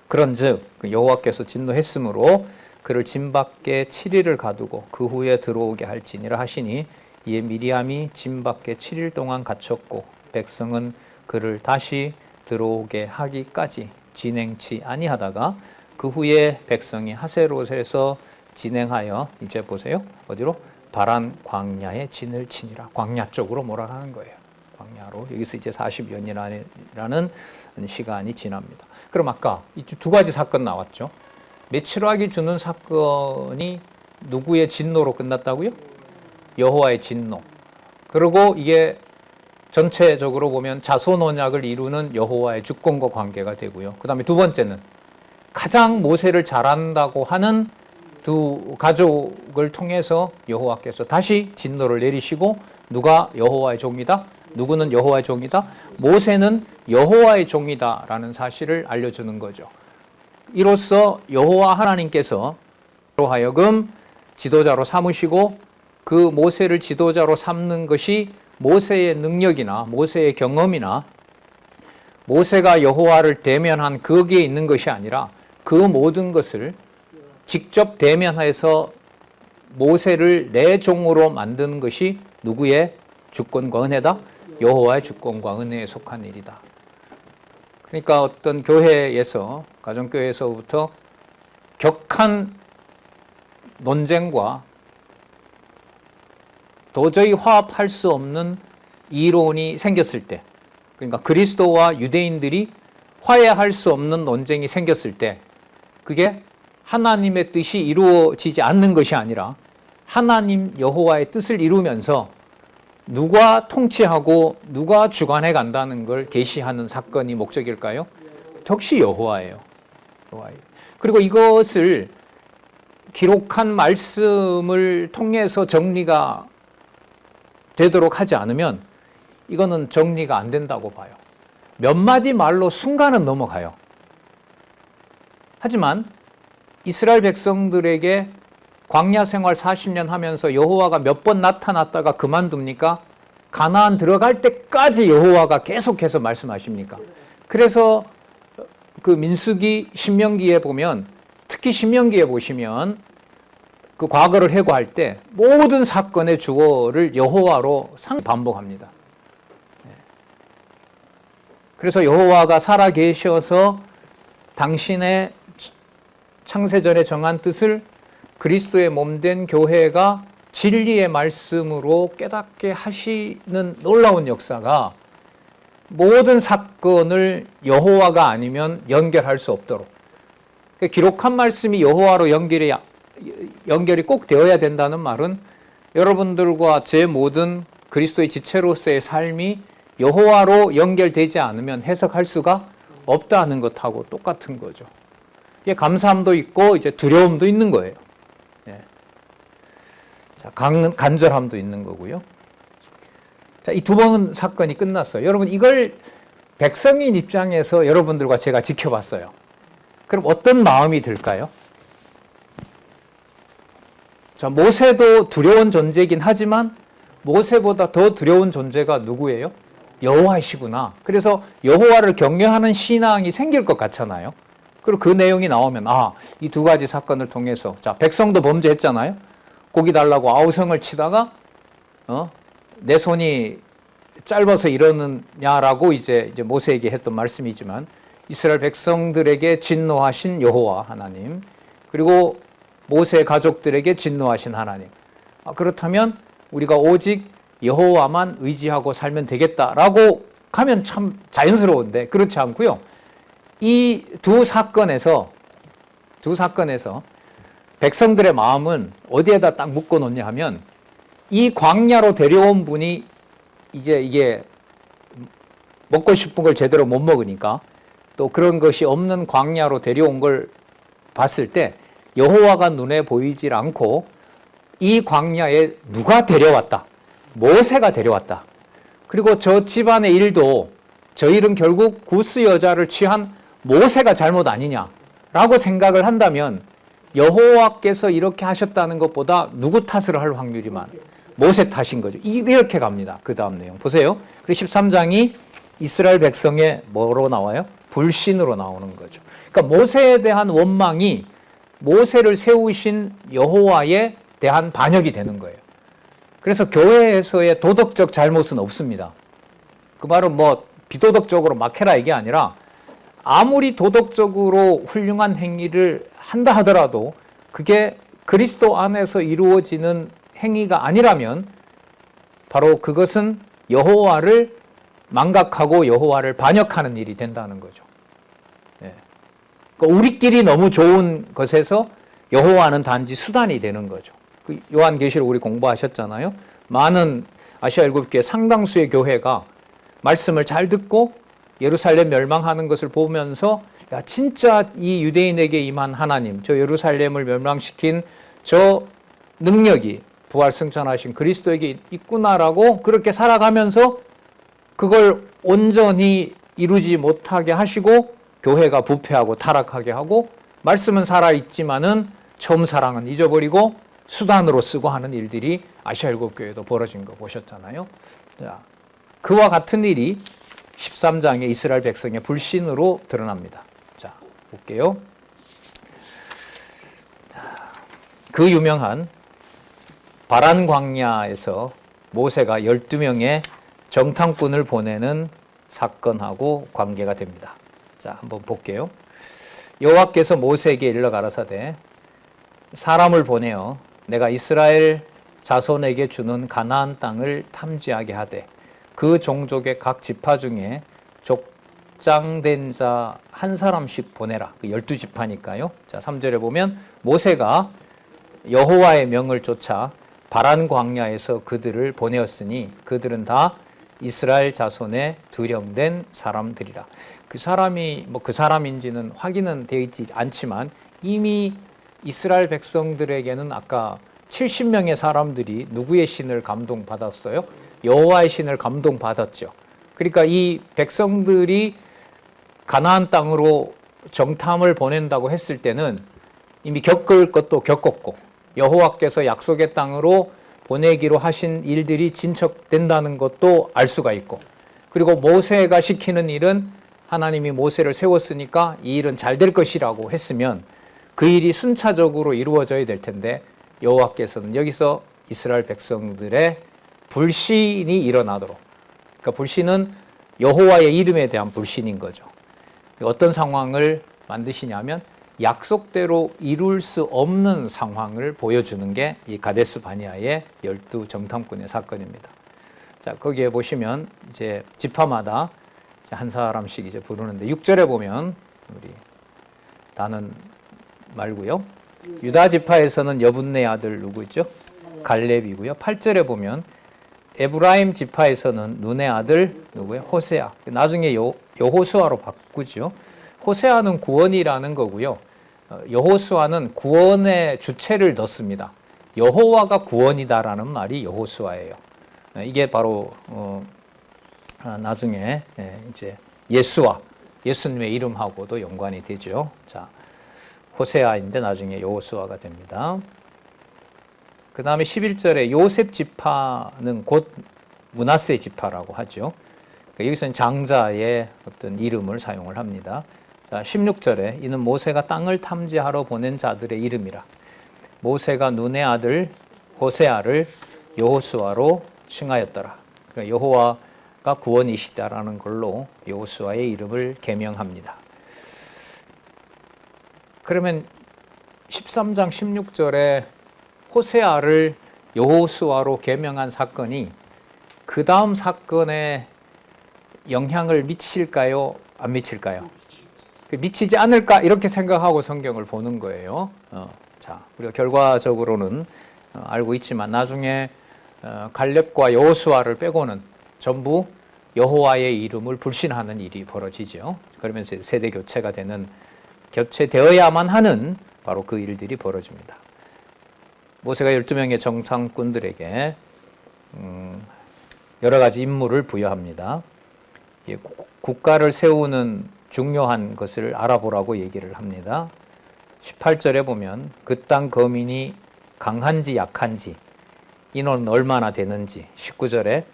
그런즉 여호와께서 진노했으므로 그를 진 밖에 7일을 가두고 그 후에 들어오게 할지니라 하시니 이에 미리암이 진 밖에 7일 동안 갇혔고 백성은 그를 다시 들어오게 하기까지 진행치 아니하다가 그 후에 백성이 하세롯에서 진행하여 이제 보세요. 어디로? 바란 광야에 진을 치니라. 광야 쪽으로 몰아가는 거예요. 광야로. 여기서 이제 40년이라는 시간이 지납니다. 그럼 아까 이 두 가지 사건 나왔죠. 메추락이 주는 사건이 누구의 진노로 끝났다고요? 여호와의 진노. 그리고 이게 전체적으로 보면 자손 언약을 이루는 여호와의 주권과 관계가 되고요. 그 다음에 두 번째는 가장 모세를 잘한다고 하는 두 가족을 통해서 여호와께서 다시 진노를 내리시고 누가 여호와의 종이다? 누구는 여호와의 종이다? 모세는 여호와의 종이다라는 사실을 알려주는 거죠. 이로써 여호와 하나님께서 하여금 지도자로 삼으시고 그 모세를 지도자로 삼는 것이 모세의 능력이나 모세의 경험이나 모세가 여호와를 대면한 거기에 있는 것이 아니라 그 모든 것을 직접 대면해서 모세를 내 종으로 만든 것이 누구의 주권과 은혜다? 여호와의 주권과 은혜에 속한 일이다. 그러니까 어떤 교회에서, 가정교회에서부터 격한 논쟁과 도저히 화합할 수 없는 이론이 생겼을 때, 그러니까 그리스도와 유대인들이 화해할 수 없는 논쟁이 생겼을 때, 그게 하나님의 뜻이 이루어지지 않는 것이 아니라 하나님 여호와의 뜻을 이루면서 누가 통치하고 누가 주관해 간다는 걸 계시하는 사건이 목적일까요? 역시 여호와예요. 그리고 이것을 기록한 말씀을 통해서 정리가 되도록 하지 않으면 이거는 정리가 안 된다고 봐요. 몇 마디 말로 순간은 넘어가요. 하지만 이스라엘 백성들에게 광야 생활 40년 하면서 여호와가 몇 번 나타났다가 그만둡니까? 가나안 들어갈 때까지 여호와가 계속해서 말씀하십니까? 그래서 그 민수기 신명기에 보면, 특히 신명기에 보시면 그 과거를 회고할 때 모든 사건의 주어를 여호와로 반복합니다. 그래서 여호와가 살아 계셔서 당신의 창세전에 정한 뜻을 그리스도의 몸된 교회가 진리의 말씀으로 깨닫게 하시는 놀라운 역사가 모든 사건을 여호와가 아니면 연결할 수 없도록, 기록한 말씀이 여호와로 연결이 꼭 되어야 된다는 말은 여러분들과 제 모든 그리스도의 지체로서의 삶이 여호와로 연결되지 않으면 해석할 수가 없다는 것하고 똑같은 거죠. 이게 감사함도 있고 이제 두려움도 있는 거예요. 예. 자, 간절함도 있는 거고요. 자, 이 두 번 사건이 끝났어요. 여러분 이걸 백성인 입장에서 여러분들과 제가 지켜봤어요. 그럼 어떤 마음이 들까요? 자, 모세도 두려운 존재이긴 하지만 모세보다 더 두려운 존재가 누구예요? 여호와이시구나. 그래서 여호와를 경외하는 신앙이 생길 것 같잖아요. 그리고 그 내용이 나오면 이 두 가지 사건을 통해서 자, 백성도 범죄했잖아요. 고기 달라고 아우성을 치다가 내 손이 짧아서 이러느냐라고 이제 모세에게 했던 말씀이지만 이스라엘 백성들에게 진노하신 여호와 하나님, 그리고 모세 가족들에게 진노하신 하나님. 그렇다면 우리가 오직 여호와만 의지하고 살면 되겠다라고 하면 참 자연스러운데 그렇지 않고요. 이 두 사건에서 백성들의 마음은 어디에다 딱 묶어 놓냐 하면 이 광야로 데려온 분이 이제 이게 먹고 싶은 걸 제대로 못 먹으니까 또 그런 것이 없는 광야로 데려온 걸 봤을 때 여호와가 눈에 보이질 않고 이 광야에 누가 데려왔다? 모세가 데려왔다. 그리고 저 집안의 일도 저 일은 결국 구스 여자를 취한 모세가 잘못 아니냐라고 생각을 한다면 여호와께서 이렇게 하셨다는 것보다 누구 탓을 할 확률이 많아요? 모세 탓인 거죠. 이렇게 갑니다. 그 다음 내용 보세요. 그리고 13장이 이스라엘 백성의 뭐로 나와요? 불신으로 나오는 거죠. 그러니까 모세에 대한 원망이 모세를 세우신 여호와에 대한 반역이 되는 거예요. 그래서 교회에서의 도덕적 잘못은 없습니다. 그 말은 뭐 비도덕적으로 막 해라 이게 아니라 아무리 도덕적으로 훌륭한 행위를 한다 하더라도 그게 그리스도 안에서 이루어지는 행위가 아니라면 바로 그것은 여호와를 망각하고 여호와를 반역하는 일이 된다는 거죠. 예. 그러니까 우리끼리 너무 좋은 것에서 여호와는 단지 수단이 되는 거죠. 그 요한계시록 우리 공부하셨잖아요. 많은 아시아 7개 상당수의 교회가 말씀을 잘 듣고 예루살렘 멸망하는 것을 보면서 야 진짜 이 유대인에게 임한 하나님, 저 예루살렘을 멸망시킨 저 능력이 부활 승천하신 그리스도에게 있구나라고 그렇게 살아가면서 그걸 온전히 이루지 못하게 하시고 교회가 부패하고 타락하게 하고 말씀은 살아있지만은 처음 사랑은 잊어버리고 수단으로 쓰고 하는 일들이 아시아 7교회도 벌어진 거 보셨잖아요. 자, 그와 같은 일이 13장의 이스라엘 백성의 불신으로 드러납니다. 자, 볼게요. 자, 그 유명한 바란 광야에서 모세가 12명의 정탐꾼을 보내는 사건하고 관계가 됩니다. 자, 한번 볼게요. 여호와께서 모세에게 일러 가라사대 사람을 보내어 내가 이스라엘 자손에게 주는 가나안 땅을 탐지하게 하되 그 종족의 각 지파 중에 족장된 자 한 사람씩 보내라. 그 12지파니까요. 자, 3절에 보면 모세가 여호와의 명을 쫓아 바란 광야에서 그들을 보내었으니 그들은 다 이스라엘 자손의 두령된 사람들이라. 그 사람이 그 사람인지는 확인은 되어 있지 않지만 이미 이스라엘 백성들에게는 아까 70명의 사람들이 누구의 신을 감동받았어요? 여호와의 신을 감동받았죠. 그러니까 이 백성들이 가나안 땅으로 정탐을 보낸다고 했을 때는 이미 겪을 것도 겪었고 여호와께서 약속의 땅으로 보내기로 하신 일들이 진척된다는 것도 알 수가 있고 그리고 모세가 시키는 일은 하나님이 모세를 세웠으니까 이 일은 잘 될 것이라고 했으면 그 일이 순차적으로 이루어져야 될 텐데 여호와께서는 여기서 이스라엘 백성들의 불신이 일어나도록 그러니까 불신은 여호와의 이름에 대한 불신인 거죠. 어떤 상황을 만드시냐면 약속대로 이룰 수 없는 상황을 보여주는 게 이 가데스 바니아의 12 정탐꾼의 사건입니다. 자, 거기에 보시면 이제 지파마다 한 사람씩 이제 부르는데 6절에 보면 우리 다는 말고요. 유다 지파에서는 여분네 아들 누구 있죠? 갈렙이고요. 8절에 보면 에브라임 지파에서는 눈의 아들 누구예요? 호세아. 나중에 여호수아로 바꾸죠. 호세아는 구원이라는 거고요. 여호수아는 구원의 주체를 넣습니다. 여호와가 구원이다라는 말이 여호수아예요. 이게 바로 나중에 이제 예수님의 이름하고도 연관이 되죠. 자, 호세아인데 나중에 여호수아가 됩니다. 그 다음에 11절에 요셉 지파는 곧 므낫세 지파라고 하죠. 그러니까 여기서는 장자의 어떤 이름을 사용을 합니다. 자, 16절에 이는 모세가 땅을 탐지하러 보낸 자들의 이름이라. 모세가 눈의 아들 호세아를 여호수아로 칭하였더라. 그러니까 여호와가 구원이시다라는 걸로 여호수아의 이름을 계명합니다. 그러면 13장 16절에 호세아를 여호수아로 계명한 사건이 그 다음 사건에 영향을 미칠까요? 안 미칠까요? 미치지 않을까? 이렇게 생각하고 성경을 보는 거예요. 자, 우리가 결과적으로는 알고 있지만 나중에 갈렙과 여호수아를 빼고는 전부 여호와의 이름을 불신하는 일이 벌어지죠. 그러면서 세대 교체가 교체되어야만 하는 바로 그 일들이 벌어집니다. 모세가 12명의 정탐꾼들에게 여러 가지 임무를 부여합니다. 국가를 세우는 중요한 것을 알아보라고 얘기를 합니다. 18절에 보면 그 땅 거민이 강한지 약한지 인원은 얼마나 되는지, 19절에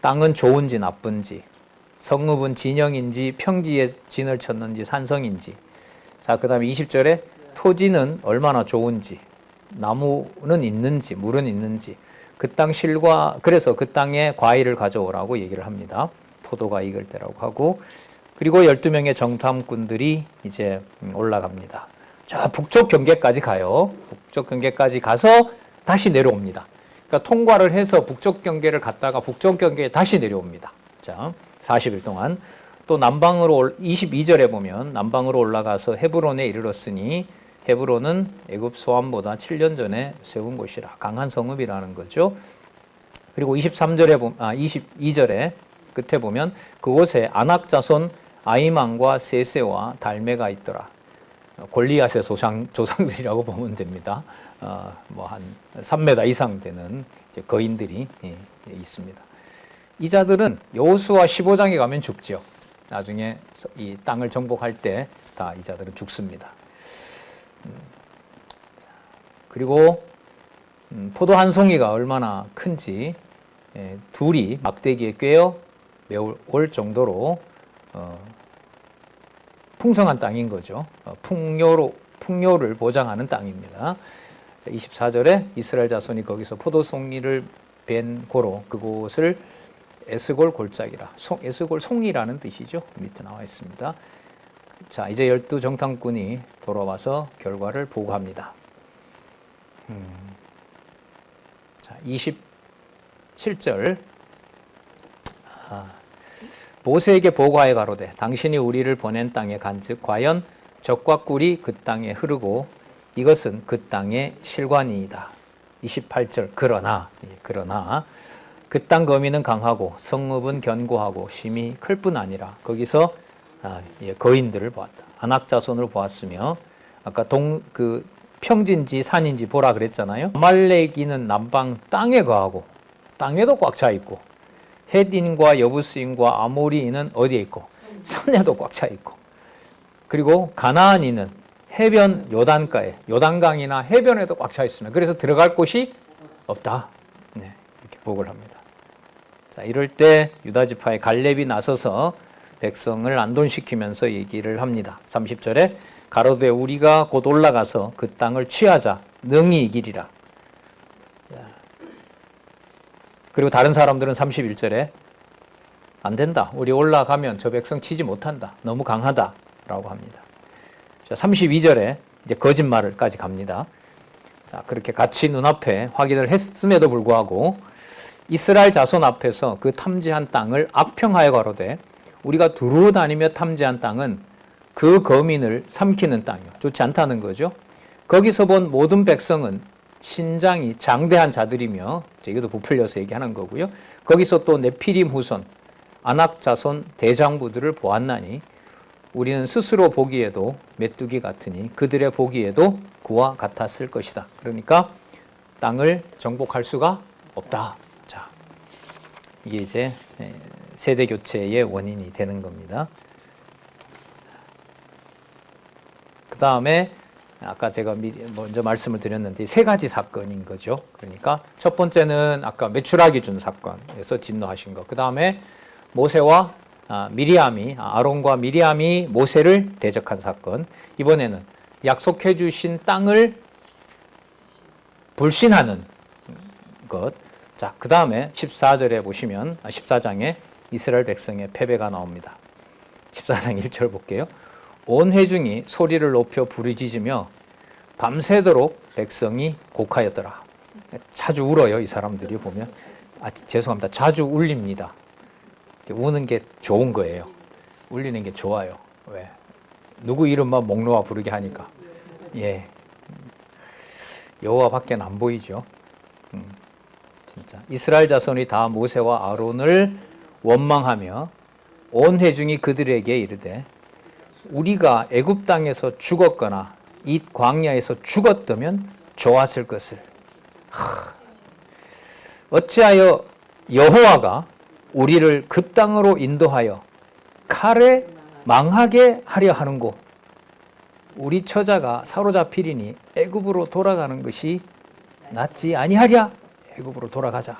땅은 좋은지 나쁜지, 성읍은 진영인지 평지에 진을 쳤는지 산성인지, 자, 그 다음에 20절에 토지는 얼마나 좋은지, 나무는 있는지 물은 있는지, 그 땅 그래서 그 땅에 과일을 가져오라고 얘기를 합니다. 포도가 익을 때라고 하고, 그리고 12명의 정탐꾼들이 이제 올라갑니다. 저 북쪽 경계까지 가요. 북쪽 경계까지 가서 다시 내려옵니다. 그러니까 통과를 해서 북쪽 경계를 갔다가 북쪽 경계에 다시 내려옵니다. 자, 40일 동안. 또 남방으로 22절에 보면 남방으로 올라가서 헤브론에 이르렀으니 헤브론은 애굽 소환보다 7년 전에 세운 곳이라. 강한 성읍이라는 거죠. 그리고 22절에 끝에 보면 그곳에 아낙 자손 아히만과 세세와 달메가 있더라. 골리앗의 조상들이라고 보면 됩니다. 뭐 한 3m 이상 되는 이제 거인들이 있습니다. 이 자들은 여호수아 15장에 가면 죽죠. 나중에 이 땅을 정복할 때 다 이 자들은 죽습니다. 그리고 포도 한 송이가 얼마나 큰지 둘이 막대기에 꿰어 메올 정도로 풍성한 땅인 거죠. 풍요를 보장하는 땅입니다. 24절에 이스라엘 자손이 거기서 포도송이를 벤 고로 그곳을 에스골 골짜기라. 에스골 송이라는 뜻이죠. 밑에 나와 있습니다. 자, 이제 12 정탐꾼이 돌아와서 결과를 보고합니다. 자, 27절. 모세에게 보고하여 가로되 당신이 우리를 보낸 땅에 간즉 과연 젖과 꿀이 그 땅에 흐르고 이것은 그 땅의 실관이이다. 28절. 그러나 그 땅 거민은 강하고 성읍은 견고하고 심히 클 뿐 아니라 거기서 거인들을 보았다. 아낙 자손을 보았으며 아까 평진지 산인지 보라 그랬잖아요. 아말렉인은 남방 땅에 거하고 땅에도 꽉 차 있고 헷인과 여부스인과 아모리인은 어디에 있고 산에도 꽉 차 있고, 그리고 가나안인은 해변 요단강이나 해변에도 꽉 차 있으며 그래서 들어갈 곳이 없다. 네, 이렇게 보고를 합니다. 자, 이럴 때 유다 지파의 갈렙이 나서서 백성을 안돈시키면서 얘기를 합니다. 30절에 가로되 우리가 곧 올라가서 그 땅을 취하자 능히 이기리라. 그리고 다른 사람들은 31절에 안 된다. 우리 올라가면 저 백성 치지 못한다. 너무 강하다. 라고 합니다. 자, 32절에 이제 거짓말을까지 갑니다. 자, 그렇게 같이 눈앞에 확인을 했음에도 불구하고 이스라엘 자손 앞에서 그 탐지한 땅을 악평하여 가로되 우리가 두루 다니며 탐지한 땅은 그 거민을 삼키는 땅이요. 좋지 않다는 거죠. 거기서 본 모든 백성은 신장이 장대한 자들이며, 이것도 부풀려서 얘기하는 거고요. 거기서 또 네피림 후손, 아낙 자손 대장부들을 보았나니 우리는 스스로 보기에도 메뚜기 같으니 그들의 보기에도 그와 같았을 것이다. 그러니까 땅을 정복할 수가 없다. 자, 이게 이제 세대 교체의 원인이 되는 겁니다. 그 다음에 아까 제가 먼저 말씀을 드렸는데 세 가지 사건인 거죠. 그러니까 첫 번째는 아까 메추라기 준 사건에서 진노하신 것. 그 다음에 모세와 아론과 미리암이 모세를 대적한 사건. 이번에는 약속해 주신 땅을 불신하는 것. 자, 그 다음에 14절에 보시면 14장에 이스라엘 백성의 패배가 나옵니다. 14장 1절 볼게요. 온 회중이 소리를 높여 부르짖으며 밤새도록 백성이 곡하였더라. 자주 울어요, 이 사람들이 보면. 죄송합니다. 자주 울립니다. 우는 게 좋은 거예요. 울리는 게 좋아요. 왜? 누구 이름만 목 놓아 부르게 하니까. 예. 여호와밖에 안 보이죠. 진짜 이스라엘 자손이 다 모세와 아론을 원망하며 온 회중이 그들에게 이르되 우리가 애굽 땅에서 죽었거나 이 광야에서 죽었다면 좋았을 것을. 어찌하여 여호와가 우리를 그 땅으로 인도하여 칼에 망하게 하려 하는고 우리 처자가 사로잡히리니 애굽으로 돌아가는 것이 낫지 아니하랴. 애굽으로 돌아가자.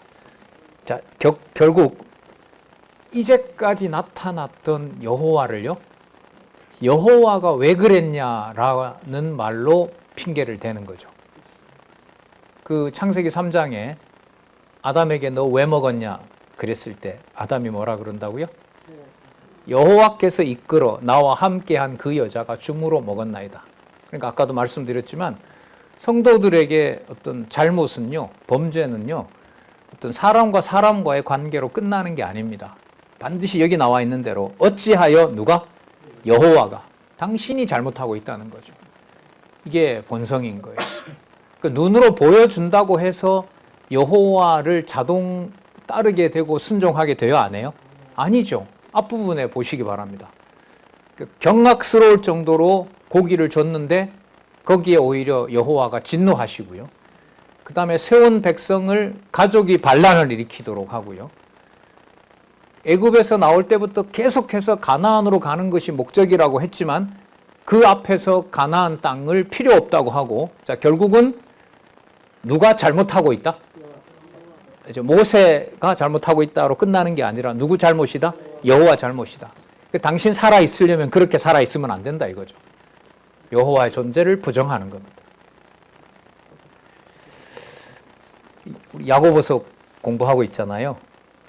자, 결국 이제까지 나타났던 여호와를요, 여호와가 왜 그랬냐라는 말로 핑계를 대는 거죠. 그 창세기 3장에 아담에게 너 왜 먹었냐 그랬을 때 아담이 뭐라 그런다고요? 여호와께서 이끌어 나와 함께한 그 여자가 줌으로 먹었나이다. 그러니까 아까도 말씀드렸지만 성도들에게 어떤 잘못은요, 범죄는요, 어떤 사람과 사람과의 관계로 끝나는 게 아닙니다. 반드시 여기 나와 있는 대로 어찌하여 누가? 여호와가 당신이 잘못하고 있다는 거죠. 이게 본성인 거예요. 그 눈으로 보여준다고 해서 여호와를 자동 따르게 되고 순종하게 되어 안 해요? 아니죠. 앞부분에 보시기 바랍니다. 경악스러울 정도로 고기를 줬는데 거기에 오히려 여호와가 진노하시고요. 그 다음에 세운 백성을 가족이 반란을 일으키도록 하고요. 애굽에서 나올 때부터 계속해서 가나안으로 가는 것이 목적이라고 했지만 그 앞에서 가나안 땅을 필요 없다고 하고, 자, 결국은 누가 잘못하고 있다? 모세가 잘못하고 있다로 끝나는 게 아니라 누구 잘못이다? 여호와 잘못이다. 당신 살아 있으려면 그렇게 살아 있으면 안 된다 이거죠. 여호와의 존재를 부정하는 겁니다. 우리 야고보서 공부하고 있잖아요.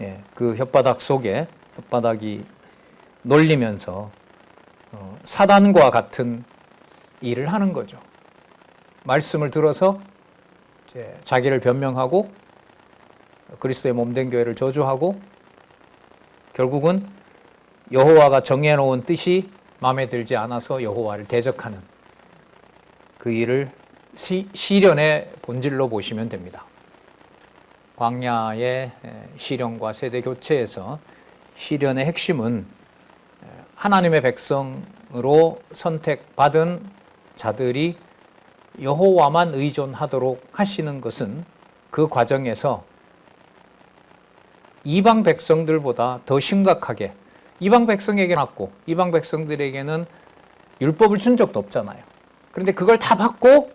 예, 그 혓바닥 속에 혓바닥이 놀리면서 사단과 같은 일을 하는 거죠. 말씀을 들어서 이제 자기를 변명하고 그리스도의 몸된 교회를 저주하고 결국은 여호와가 정해놓은 뜻이 마음에 들지 않아서 여호와를 대적하는 그 일을 시련의 본질로 보시면 됩니다. 광야의 시련과 세대 교체에서 시련의 핵심은 하나님의 백성으로 선택받은 자들이 여호와만 의존하도록 하시는 것은 그 과정에서 이방 백성들보다 더 심각하게, 이방 백성에게 낫고 이방 백성들에게는 율법을 준 적도 없잖아요. 그런데 그걸 다 받고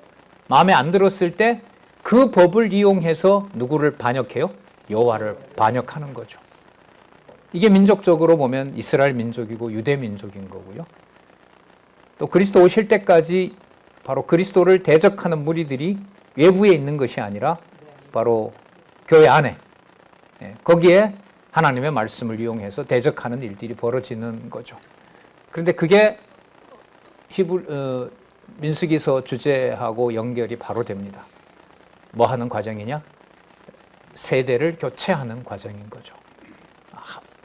마음에 안 들었을 때 그 법을 이용해서 누구를 반역해요? 여호와를 반역하는 거죠. 이게 민족적으로 보면 이스라엘 민족이고 유대 민족인 거고요. 또 그리스도 오실 때까지 바로 그리스도를 대적하는 무리들이 외부에 있는 것이 아니라 바로 교회 안에, 거기에 하나님의 말씀을 이용해서 대적하는 일들이 벌어지는 거죠. 그런데 그게 민수기서 주제하고 연결이 바로 됩니다. 뭐 하는 과정이냐? 세대를 교체하는 과정인 거죠.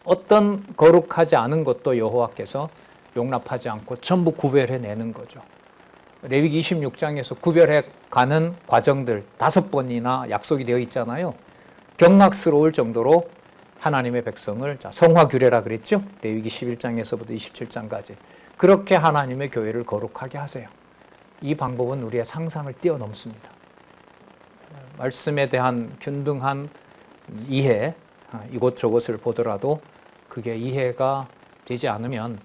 어떤 거룩하지 않은 것도 여호와께서 용납하지 않고 전부 구별해내는 거죠. 레위기 26장에서 구별해 가는 과정들 5번이나 약속이 되어 있잖아요. 경악스러울 정도로 하나님의 백성을 성화규례라 그랬죠. 레위기 11장에서부터 27장까지 그렇게 하나님의 교회를 거룩하게 하세요. 이 방법은 우리의 상상을 뛰어넘습니다. 말씀에 대한 균등한 이해, 이것저것을 보더라도 그게 이해가 되지 않으면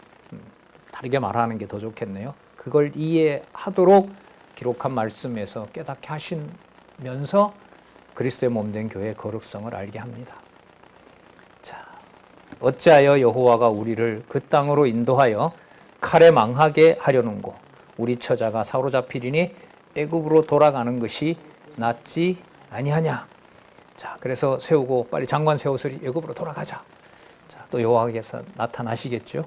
다르게 말하는 게 더 좋겠네요. 그걸 이해하도록 기록한 말씀에서 깨닫게 하시면서 그리스도의 몸된 교회의 거룩성을 알게 합니다. 자, 어찌하여 여호와가 우리를 그 땅으로 인도하여 칼에 망하게 하려는고 우리 처자가 사로잡히리니 애굽으로 돌아가는 것이 낫지 아니하냐. 자, 그래서 세우고 빨리 장관 세우서리 애굽으로 돌아가자. 자, 또 여호와께서 나타나시겠죠.